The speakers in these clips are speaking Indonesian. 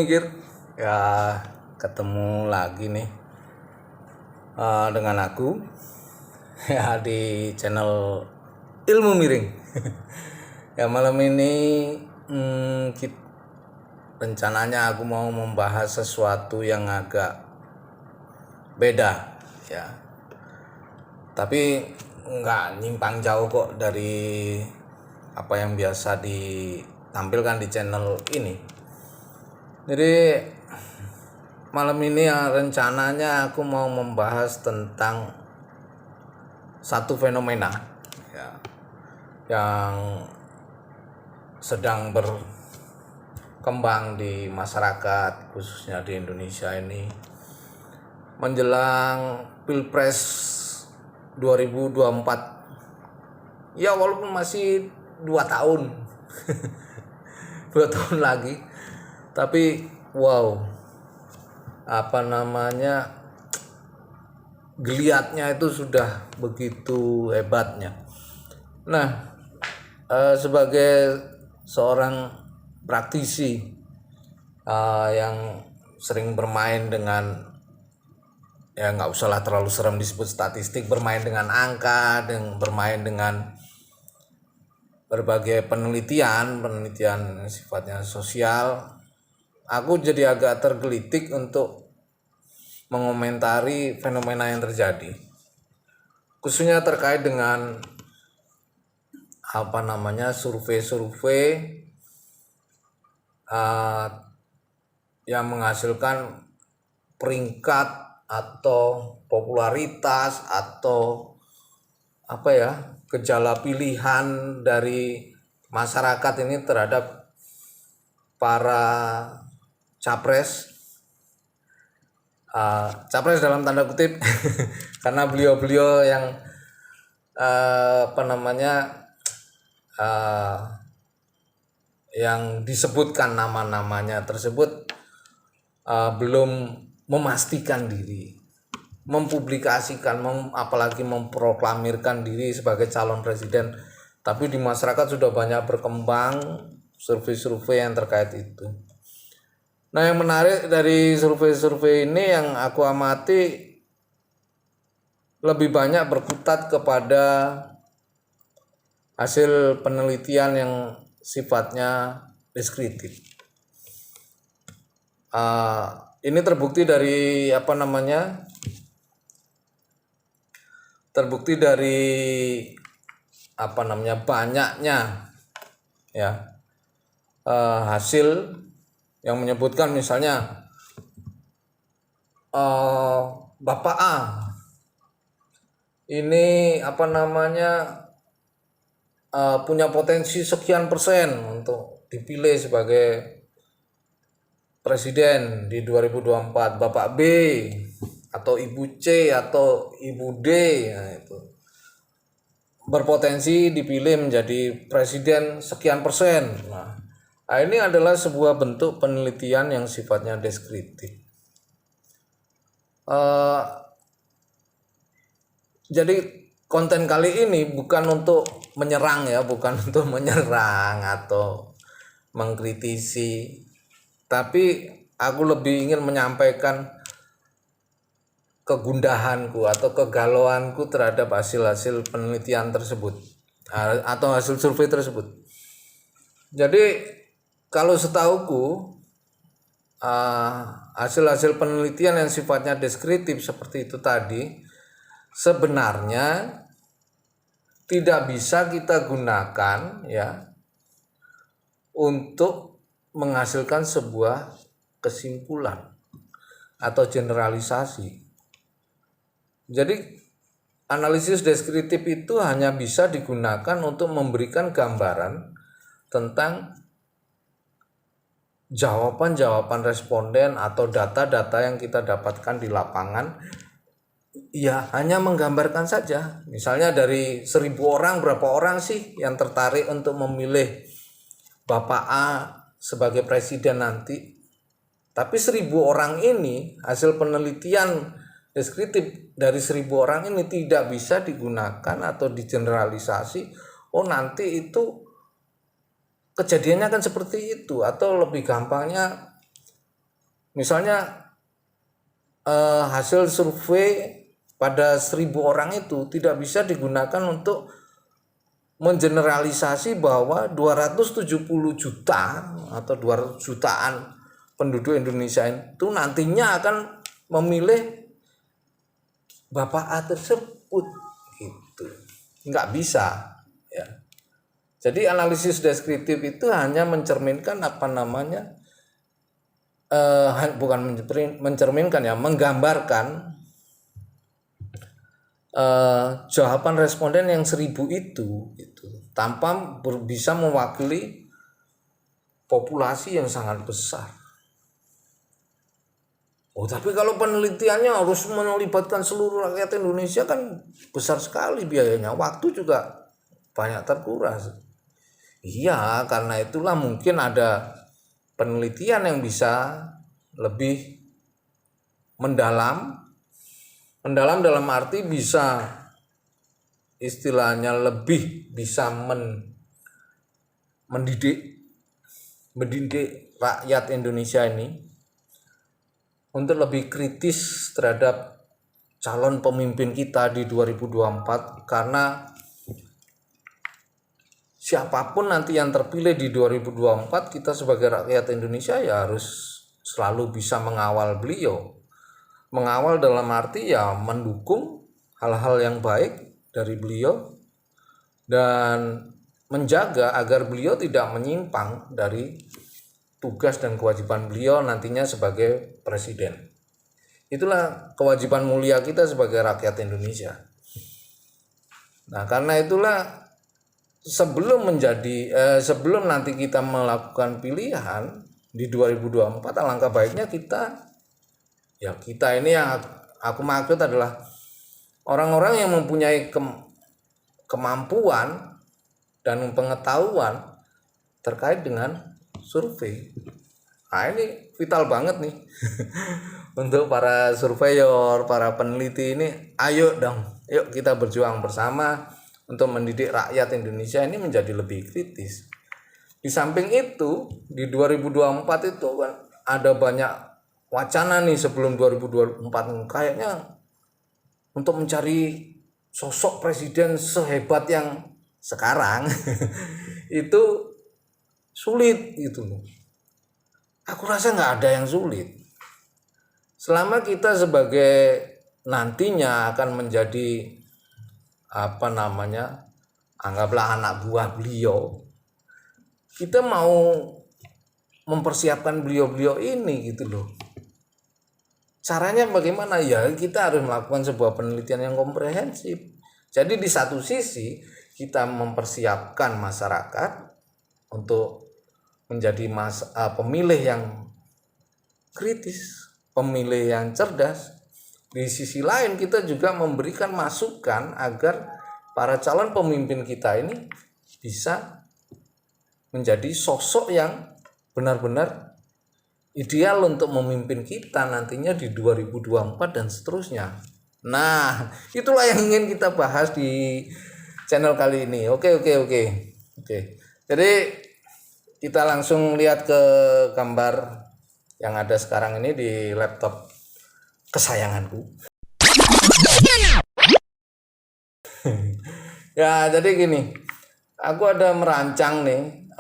mikir ya, ketemu lagi nih dengan aku ya di channel Ilmu Miring. Ya malam ini rencananya aku mau membahas sesuatu yang agak beda ya, tapi nggak nyimpang jauh kok dari apa yang biasa ditampilkan di channel ini. Jadi malam ini rencananya aku mau membahas tentang satu fenomena ya, yang sedang berkembang di masyarakat, khususnya di Indonesia ini menjelang Pilpres 2024. Ya walaupun masih 2 tahun 2 tahun lagi, tapi wow, geliatnya itu sudah begitu hebatnya. Nah, sebagai seorang praktisi yang sering bermain dengan, ya nggak usahlah terlalu serem disebut statistik, bermain dengan angka dan bermain dengan berbagai penelitian sifatnya sosial, aku jadi agak tergelitik untuk mengomentari fenomena yang terjadi, khususnya terkait dengan survei-survei yang menghasilkan peringkat atau popularitas atau gejala pilihan dari masyarakat ini terhadap para capres dalam tanda kutip karena beliau-beliau yang yang disebutkan nama-namanya tersebut belum memastikan diri, mempublikasikan, apalagi memproklamirkan diri sebagai calon presiden. Tapi di masyarakat sudah banyak berkembang survei-survei yang terkait itu. Nah, yang menarik dari survei-survei ini yang aku amati lebih banyak berkutat kepada hasil penelitian yang sifatnya deskriptif. Ini terbukti dari banyaknya ya hasil yang menyebutkan, misalnya Bapak A ini punya potensi sekian persen untuk dipilih sebagai presiden di 2024. Bapak B atau Ibu C atau Ibu D, itu berpotensi dipilih menjadi presiden sekian persen. Nah, ini adalah sebuah bentuk penelitian yang sifatnya deskriptif. Jadi konten kali ini bukan untuk menyerang ya, atau mengkritisi, tapi aku lebih ingin menyampaikan kegundahanku atau kegalauanku terhadap hasil-hasil penelitian tersebut atau hasil survei tersebut. Jadi kalau setauku hasil-hasil penelitian yang sifatnya deskriptif seperti itu tadi sebenarnya tidak bisa kita gunakan ya untuk menghasilkan sebuah kesimpulan atau generalisasi. Jadi analisis deskriptif itu hanya bisa digunakan untuk memberikan gambaran tentang jawaban-jawaban responden atau data-data yang kita dapatkan di lapangan. Ya hanya menggambarkan saja. Misalnya dari 1.000 orang, berapa orang sih yang tertarik untuk memilih Bapak A sebagai presiden nanti. Tapi 1.000 orang ini, hasil penelitian deskriptif dari 1.000 orang ini tidak bisa digunakan atau digeneralisasi. Oh nanti itu kejadiannya kan seperti itu, atau lebih gampangnya Misalnya hasil survei pada 1.000 orang itu tidak bisa digunakan untuk mengeneralisasi bahwa 270 juta atau 200 jutaan penduduk Indonesia itu nantinya akan memilih Bapak A tersebut gitu. Nggak bisa ya. Jadi analisis deskriptif itu hanya mencerminkan bukan mencerminkan ya, menggambarkan jawaban responden yang 1.000 itu tanpa bisa mewakili populasi yang sangat besar. Tapi kalau penelitiannya harus melibatkan seluruh rakyat Indonesia kan besar sekali biayanya, waktu juga banyak terkuras. Iya, karena itulah mungkin ada penelitian yang bisa lebih mendalam dalam arti bisa istilahnya lebih bisa mendidik rakyat Indonesia ini untuk lebih kritis terhadap calon pemimpin kita di 2024, karena siapapun nanti yang terpilih di 2024, kita sebagai rakyat Indonesia ya harus selalu bisa mengawal beliau. Mengawal dalam arti ya mendukung hal-hal yang baik dari beliau dan menjaga agar beliau tidak menyimpang dari tugas dan kewajiban beliau nantinya sebagai presiden. Itulah kewajiban mulia kita sebagai rakyat Indonesia. Nah, karena itulah sebelum nanti kita melakukan pilihan di 2024, alangkah baiknya kita ini yang aku maksud adalah orang-orang yang mempunyai kemampuan dan pengetahuan terkait dengan survei. Nah, ini vital banget nih untuk para surveyor, para peneliti ini. Ayo kita berjuang bersama untuk mendidik rakyat Indonesia ini menjadi lebih kritis. Di samping itu, di 2024 itu kan ada banyak wacana nih sebelum 2024, kayaknya untuk mencari sosok presiden sehebat yang sekarang itu sulit gitu loh. Aku rasa nggak ada yang sulit. Selama kita sebagai nantinya akan menjadi anggaplah anak buah beliau, kita mau mempersiapkan beliau ini gitu loh. Caranya bagaimana? Ya kita harus melakukan sebuah penelitian yang komprehensif. Jadi di satu sisi kita mempersiapkan masyarakat untuk menjadi pemilih yang kritis, pemilih yang cerdas. Di sisi lain kita juga memberikan masukan agar para calon pemimpin kita ini bisa menjadi sosok yang benar-benar ideal untuk memimpin kita nantinya di 2024 dan seterusnya. Nah, itulah yang ingin kita bahas di channel kali ini. Oke. Jadi kita langsung lihat ke gambar yang ada sekarang ini di laptop kesayanganku. Ya, jadi gini. Aku ada merancang nih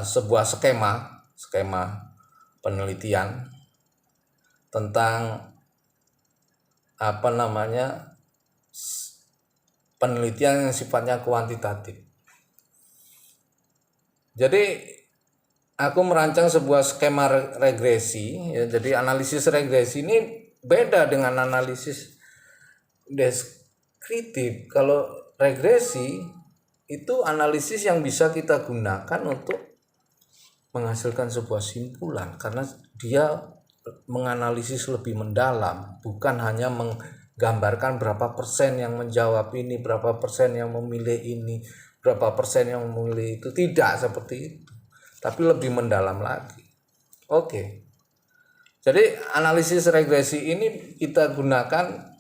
sebuah skema penelitian tentang penelitian yang sifatnya kuantitatif. Jadi aku merancang sebuah skema regresi ya. Jadi analisis regresi ini beda dengan analisis deskriptif. Kalau regresi itu analisis yang bisa kita gunakan untuk menghasilkan sebuah simpulan, karena dia menganalisis lebih mendalam, bukan hanya menggambarkan berapa persen yang menjawab ini, berapa persen yang memilih ini, berapa persen yang memilih itu. Tidak seperti itu, tapi lebih mendalam lagi. Oke. Jadi analisis regresi ini kita gunakan,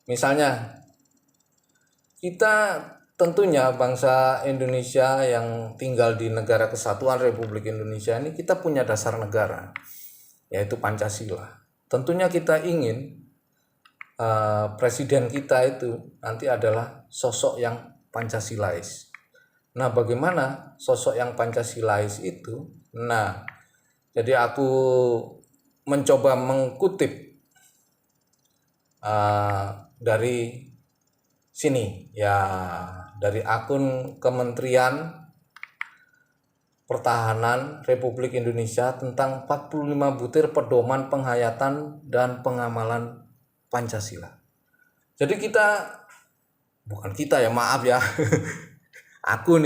misalnya kita tentunya bangsa Indonesia yang tinggal di Negara Kesatuan Republik Indonesia ini kita punya dasar negara, yaitu Pancasila. Tentunya kita ingin presiden kita itu nanti adalah sosok yang Pancasilais. Nah, bagaimana sosok yang Pancasilais itu? Nah, jadi aku mencoba mengutip dari sini ya, dari akun Kementerian Pertahanan Republik Indonesia tentang 45 butir pedoman penghayatan dan pengamalan Pancasila. Jadi bukan kita ya, maaf ya. Aku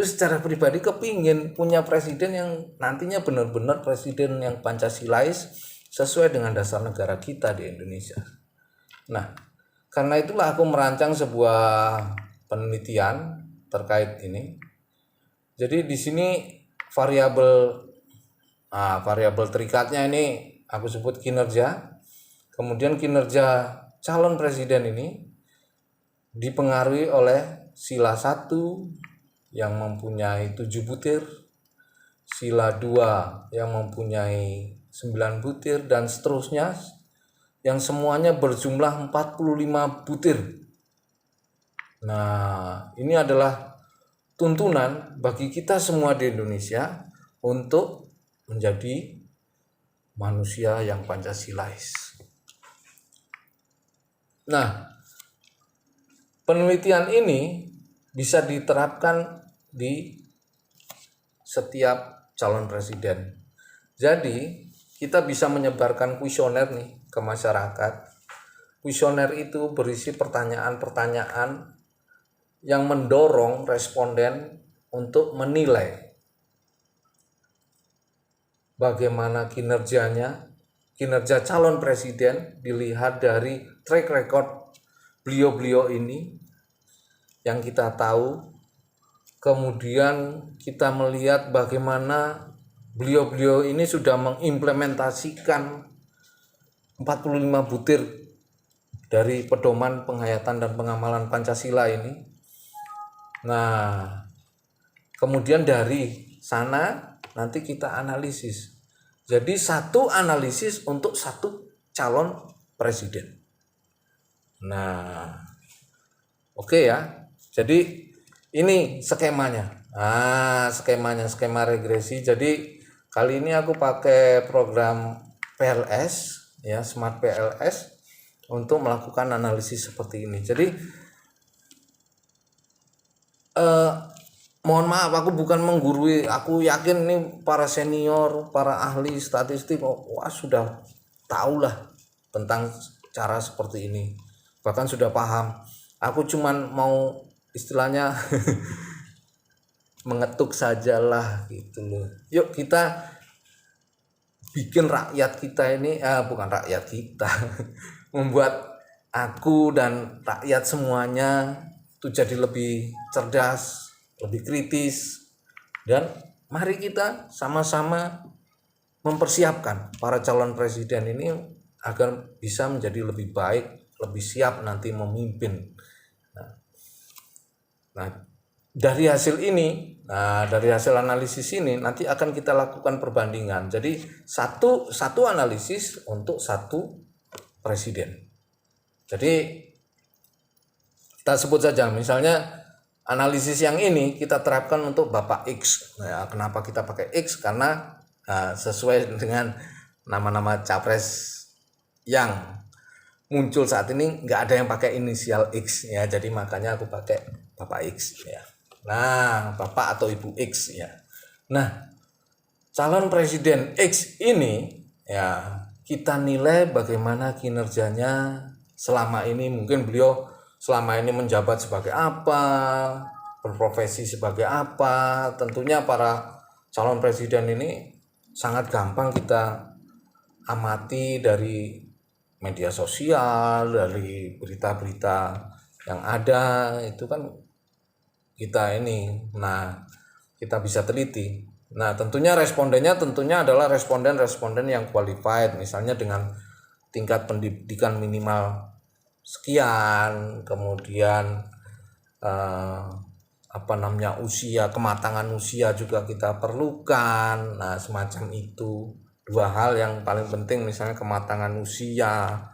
secara pribadi kepingin punya presiden yang nantinya benar-benar presiden yang Pancasilais sesuai dengan dasar negara kita di Indonesia. Nah, karena itulah aku merancang sebuah penelitian terkait ini. Jadi di sini variabel terikatnya ini aku sebut kinerja. Kemudian kinerja calon presiden ini dipengaruhi oleh sila 1 yang mempunyai 7 butir, sila 2 yang mempunyai 9 butir, dan seterusnya yang semuanya berjumlah 45 butir. Nah, ini adalah tuntunan bagi kita semua di Indonesia untuk menjadi manusia yang Pancasilais. Nah, penelitian ini bisa diterapkan di setiap calon presiden. Jadi, kita bisa menyebarkan kuesioner nih ke masyarakat. Kuesioner itu berisi pertanyaan-pertanyaan yang mendorong responden untuk menilai bagaimana kinerja calon presiden dilihat dari track record beliau-beliau ini yang kita tahu. Kemudian kita melihat bagaimana beliau-beliau ini sudah mengimplementasikan 45 butir dari pedoman penghayatan dan pengamalan Pancasila ini. Nah, kemudian dari sana nanti kita analisis. Jadi satu analisis untuk satu calon presiden. Nah, oke ya. Jadi ini skemanya. Skema regresi. Jadi kali ini aku pakai program PLS ya, Smart PLS untuk melakukan analisis seperti ini. Jadi mohon maaf, aku bukan menggurui. Aku yakin nih para senior, para ahli statistik sudah tahulah tentang cara seperti ini, bahkan sudah paham. Aku cuman mau istilahnya mengetuk sajalah gitu loh. Yuk kita bikin rakyat kita ini, bukan rakyat kita, membuat aku dan rakyat semuanya itu jadi lebih cerdas, lebih kritis, dan mari kita sama-sama mempersiapkan para calon presiden ini agar bisa menjadi lebih baik, lebih siap nanti memimpin. Nah, dari hasil ini, dari hasil analisis ini nanti akan kita lakukan perbandingan. Jadi satu analisis untuk satu presiden. Jadi kita sebut saja, misalnya analisis yang ini kita terapkan untuk Bapak X. Nah, kenapa kita pakai X? Karena sesuai dengan nama-nama capres yang muncul saat ini nggak ada yang pakai inisial X ya, jadi makanya aku pakai Bapak X ya. Nah, Bapak atau Ibu X ya. Nah, calon presiden X ini ya kita nilai bagaimana kinerjanya selama ini. Mungkin beliau selama ini menjabat sebagai apa, berprofesi sebagai apa. Tentunya para calon presiden ini sangat gampang kita amati dari media sosial, dari berita-berita yang ada, itu kan kita ini, kita bisa teliti. Nah, tentunya respondennya adalah responden yang qualified, misalnya dengan tingkat pendidikan minimal sekian, kemudian usia, kematangan usia juga kita perlukan. Nah, semacam itu. Dua hal yang paling penting, misalnya kematangan usia,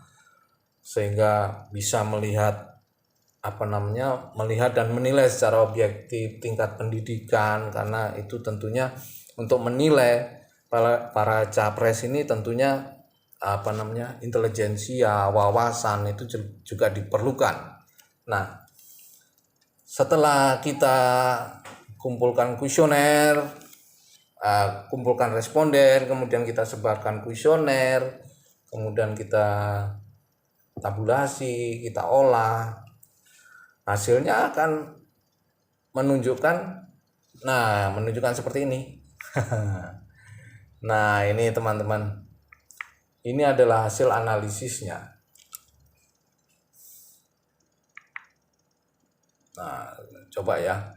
sehingga bisa melihat melihat dan menilai secara objektif tingkat pendidikan, karena itu tentunya untuk menilai para capres ini tentunya intelijensia, wawasan itu juga diperlukan. Nah, setelah kita kumpulkan kuesioner, kumpulkan responden, kemudian kita sebarkan kuesioner, kemudian kita tabulasi, kita olah, hasilnya akan menunjukkan seperti ini. Nah, ini teman-teman, ini adalah hasil analisisnya. Nah, coba ya.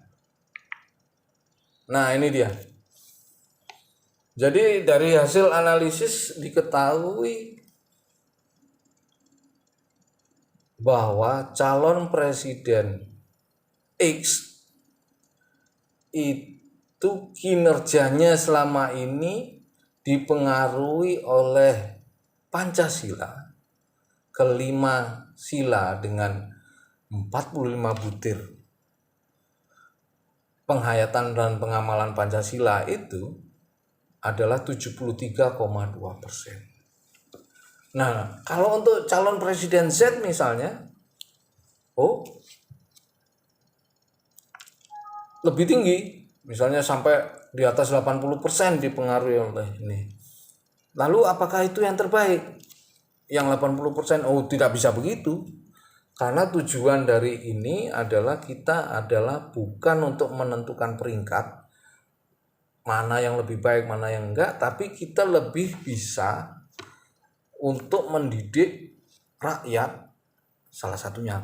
Nah, ini dia. Jadi dari hasil analisis diketahui bahwa calon presiden X itu kinerjanya selama ini dipengaruhi oleh Pancasila, kelima sila dengan 45 butir penghayatan dan pengamalan Pancasila itu adalah 73,2%. Nah, kalau untuk calon presiden Z misalnya, lebih tinggi, misalnya sampai di atas 80% dipengaruhi oleh ini. Lalu apakah itu yang terbaik? Yang 80%? Oh, tidak bisa begitu. Karena tujuan dari ini adalah bukan untuk menentukan peringkat mana yang lebih baik, mana yang enggak, tapi kita lebih bisa untuk mendidik rakyat, salah satunya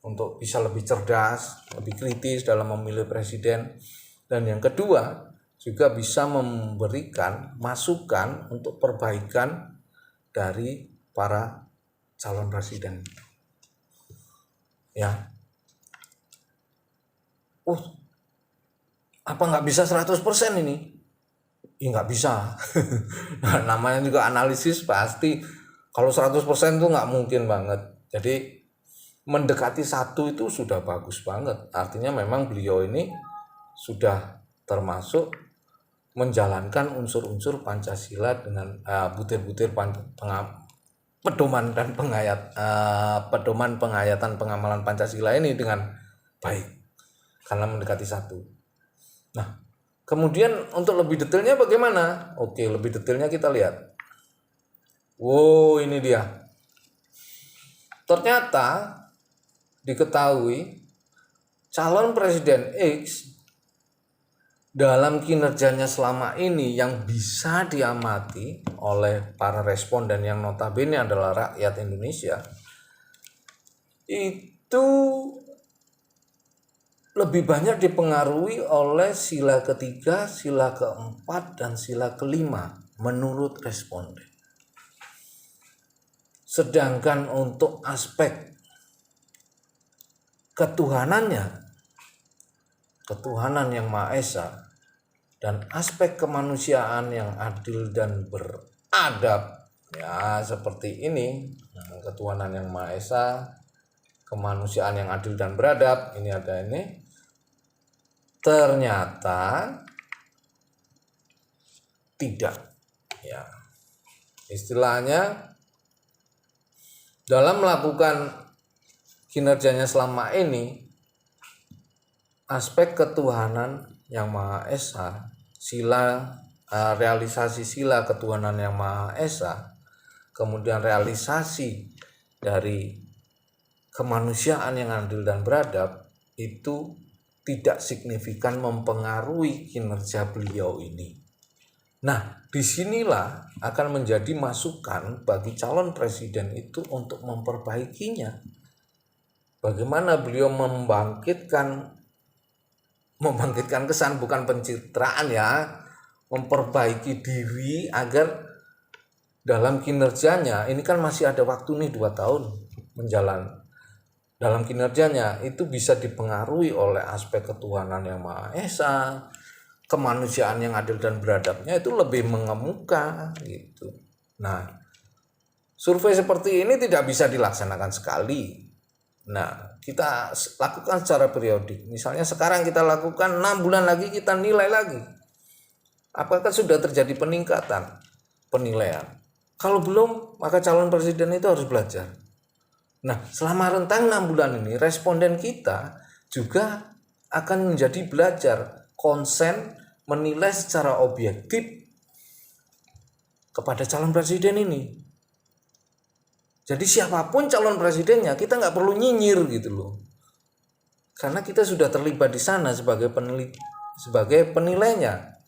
untuk bisa lebih cerdas, lebih kritis dalam memilih presiden. Dan yang kedua, juga bisa memberikan masukan untuk perbaikan dari para calon presiden. Ya. Apa nggak bisa 100% ini? Ya nggak bisa. Nah, namanya juga analisis, pasti kalau 100% itu nggak mungkin banget. Jadi mendekati 1 itu sudah bagus banget. Artinya memang beliau ini sudah termasuk menjalankan unsur-unsur Pancasila dengan butir-butir pedoman penghayatan pengamalan Pancasila ini dengan baik, karena mendekati 1. Nah, kemudian untuk lebih detailnya bagaimana? Oke, lebih detailnya kita lihat. Ini dia. Ternyata diketahui calon presiden X dalam kinerjanya selama ini yang bisa diamati oleh para responden yang notabene adalah rakyat Indonesia, itu lebih banyak dipengaruhi oleh sila ketiga, sila keempat, dan sila kelima menurut responden. Sedangkan untuk aspek ketuhanan yang Maha Esa, dan aspek kemanusiaan yang adil dan beradab, ya seperti ini. Ketuhanan yang Maha Esa, kemanusiaan yang adil dan beradab, ini ada ini. Ternyata tidak, ya. Istilahnya dalam melakukan kinerjanya selama ini, aspek ketuhanan yang Maha Esa, realisasi sila ketuhanan yang Maha Esa, kemudian realisasi dari kemanusiaan yang adil dan beradab, itu tidak signifikan mempengaruhi kinerja beliau ini. Nah, disinilah akan menjadi masukan bagi calon presiden itu untuk memperbaikinya. Bagaimana beliau membangkitkan kesan, bukan pencitraan ya, memperbaiki diri agar dalam kinerjanya, ini kan masih ada waktu nih 2 tahun menjalan, dalam kinerjanya itu bisa dipengaruhi oleh aspek ketuhanan yang Maha Esa, kemanusiaan yang adil dan beradabnya itu lebih mengemuka gitu. Nah, survei seperti ini tidak bisa dilaksanakan sekali. Nah, kita lakukan secara periodik. Misalnya sekarang kita lakukan, 6 bulan lagi kita nilai lagi. Apakah sudah terjadi peningkatan penilaian? Kalau belum, maka calon presiden itu harus belajar. Nah, selama rentang 6 bulan ini, responden kita juga akan menjadi belajar konsen menilai secara objektif kepada calon presiden ini. Jadi siapapun calon presidennya, kita nggak perlu nyinyir gitu loh. Karena kita sudah terlibat di sana sebagai penilainya.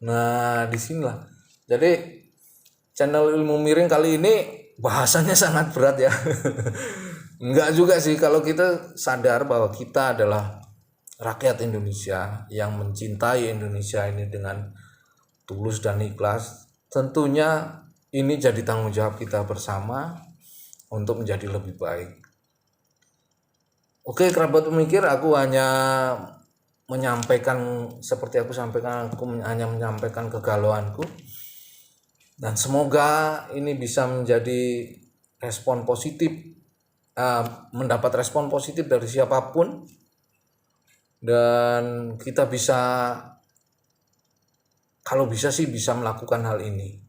Nah, disinilah. Jadi channel Ilmu Miring kali ini bahasanya sangat berat ya. Enggak juga sih, kalau kita sadar bahwa kita adalah rakyat Indonesia yang mencintai Indonesia ini dengan tulus dan ikhlas. Tentunya ini jadi tanggung jawab kita bersama untuk menjadi lebih baik. Oke, kerabat pemikir, aku hanya menyampaikan seperti aku sampaikan, aku hanya menyampaikan kegalauanku. Dan semoga ini bisa menjadi respon positif, mendapat respon positif dari siapapun, dan kita bisa, kalau bisa sih bisa melakukan hal ini.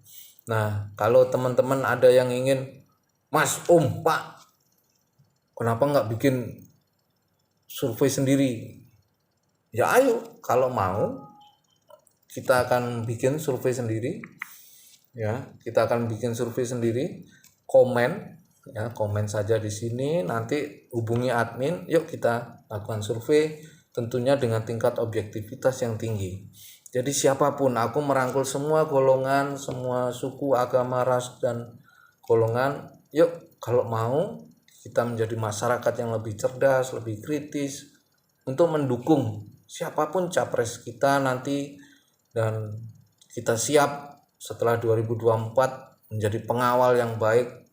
Nah, kalau teman-teman ada yang ingin, Mas, Om, Pak, kenapa nggak bikin survei sendiri? Ya ayo, kalau mau kita akan bikin survei sendiri. Ya, kita akan bikin survei sendiri. Komen saja di sini, nanti hubungi admin, yuk kita lakukan survei, tentunya dengan tingkat objektivitas yang tinggi. Jadi siapapun, aku merangkul semua golongan, semua suku, agama, ras, dan golongan. Yuk, kalau mau kita menjadi masyarakat yang lebih cerdas, lebih kritis, untuk mendukung siapapun capres kita nanti, dan kita siap setelah 2024 menjadi pengawal yang baik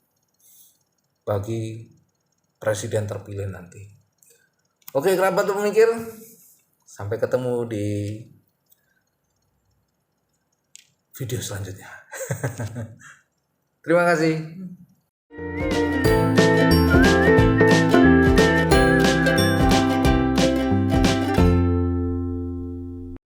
bagi presiden terpilih nanti. Oke, kerabat pemikir, sampai ketemu di video selanjutnya. Terima kasih.